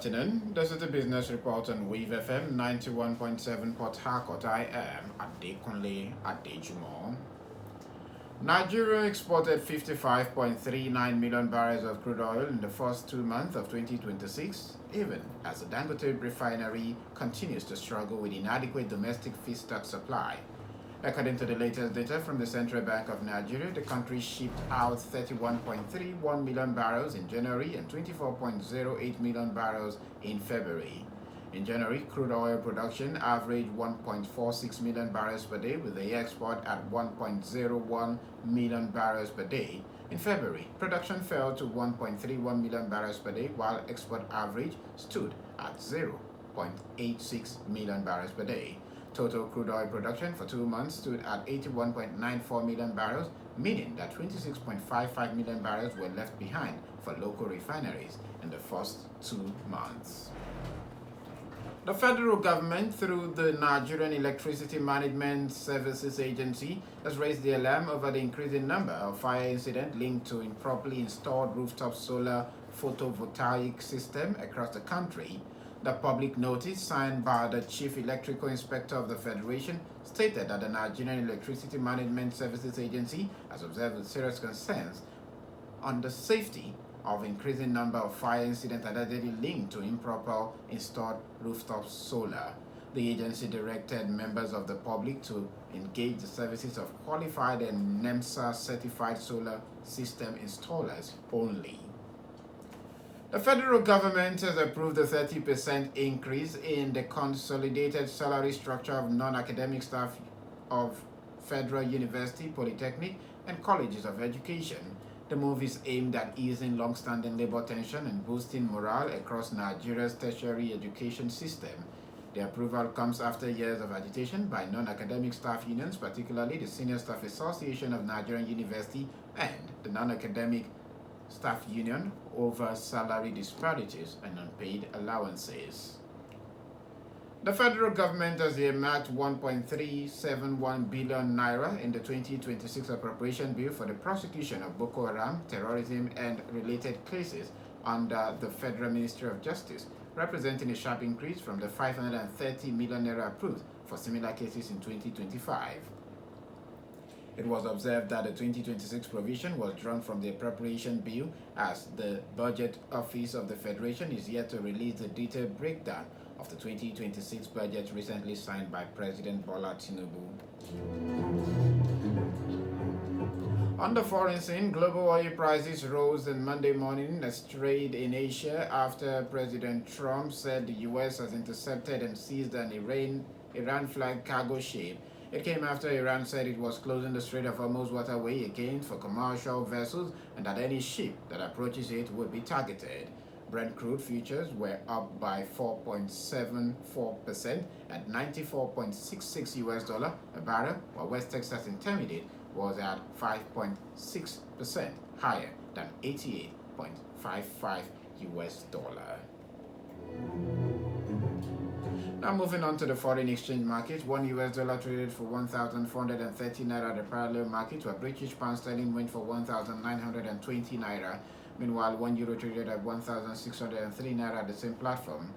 Afternoon. This is the business report on WAVE FM 91.7 Port Harcourt. I am Adekunle Adejumo. Nigeria exported 55.39 million barrels of crude oil in the first 2 months of 2026, even as the Dangote refinery continues to struggle with inadequate domestic feedstock supply. According to the latest data from the Central Bank of Nigeria, the country shipped out 31.31 million barrels in January and 24.08 million barrels in February. In January, crude oil production averaged 1.46 million barrels per day, with the export at 1.01 million barrels per day. In February, production fell to 1.31 million barrels per day, while export average stood at 0.86 million barrels per day. Total crude oil production for 2 months stood at 81.94 million barrels, meaning that 26.55 million barrels were left behind for local refineries in the first 2 months. The federal government, through the Nigerian Electricity Management Services Agency, has raised the alarm over the increasing number of fire incidents linked to improperly installed rooftop solar photovoltaic system across the country. The public notice signed by the Chief Electrical Inspector of the Federation stated that the Nigerian Electricity Management Services Agency has observed with serious concerns on the safety of increasing number of fire incidents allegedly linked to improper installed rooftop solar. The agency directed members of the public to engage the services of qualified and NEMSA certified solar system installers only. The federal government has approved a 30% increase in the consolidated salary structure of non-academic staff of federal university, polytechnic, and colleges of education. The move is aimed at easing long-standing labor tension and boosting morale across Nigeria's tertiary education system. The approval comes after years of agitation by non-academic staff unions, particularly the Senior Staff Association of Nigerian University and the Non-Academic Staff Union, over salary disparities and unpaid allowances. The federal government has earmarked 1.371 billion naira in the 2026 appropriation bill for the prosecution of Boko Haram, terrorism, and related cases under the Federal Ministry of Justice, representing a sharp increase from the 530 million naira approved for similar cases in 2025. It was observed that the 2026 provision was drawn from the appropriation bill, as the Budget Office of the Federation is yet to release the detailed breakdown of the 2026 budget recently signed by President Bola Tinubu. On the foreign scene, global oil prices rose on Monday morning as trade in Asia after President Trump said the U.S. has intercepted and seized an Iran-flagged cargo ship. It came after Iran said it was closing the Strait of Hormuz waterway again for commercial vessels and that any ship that approaches it would be targeted. Brent crude futures were up by 4.74% at $94.66 a barrel, while West Texas Intermediate was at 5.6% higher than $88.55. Now moving on to the foreign exchange market, $1 traded for 1,430 naira at the parallel market, while British pound sterling went for 1,920 naira. Meanwhile, €1 traded at 1,603 naira at the same platform.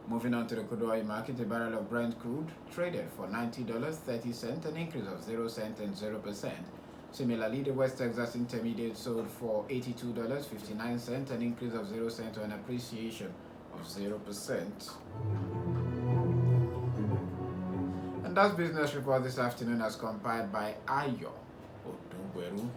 Moving on to the crude oil market, a barrel of Brent crude traded for $90.30, an increase of 0 cents and 0%. Similarly, the West Texas Intermediate sold for $82.59, an increase of 0 cents or an appreciation of 0%. And that's business report this afternoon as compiled by Ayo Odugweru.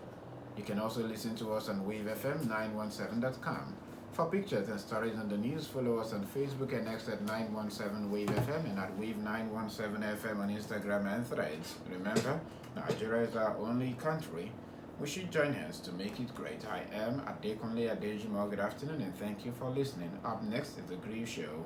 You can also listen to us on WAVE91.7FM. For pictures and stories on the news, follow us on Facebook and X at 917WAVE-FM and at WAVE917FM on Instagram and Threads. Remember, Nigeria is our only country. We should join hands to make it great. I am Adekunle Adejumo. Good afternoon and thank you for listening. Up next is The Grief Show.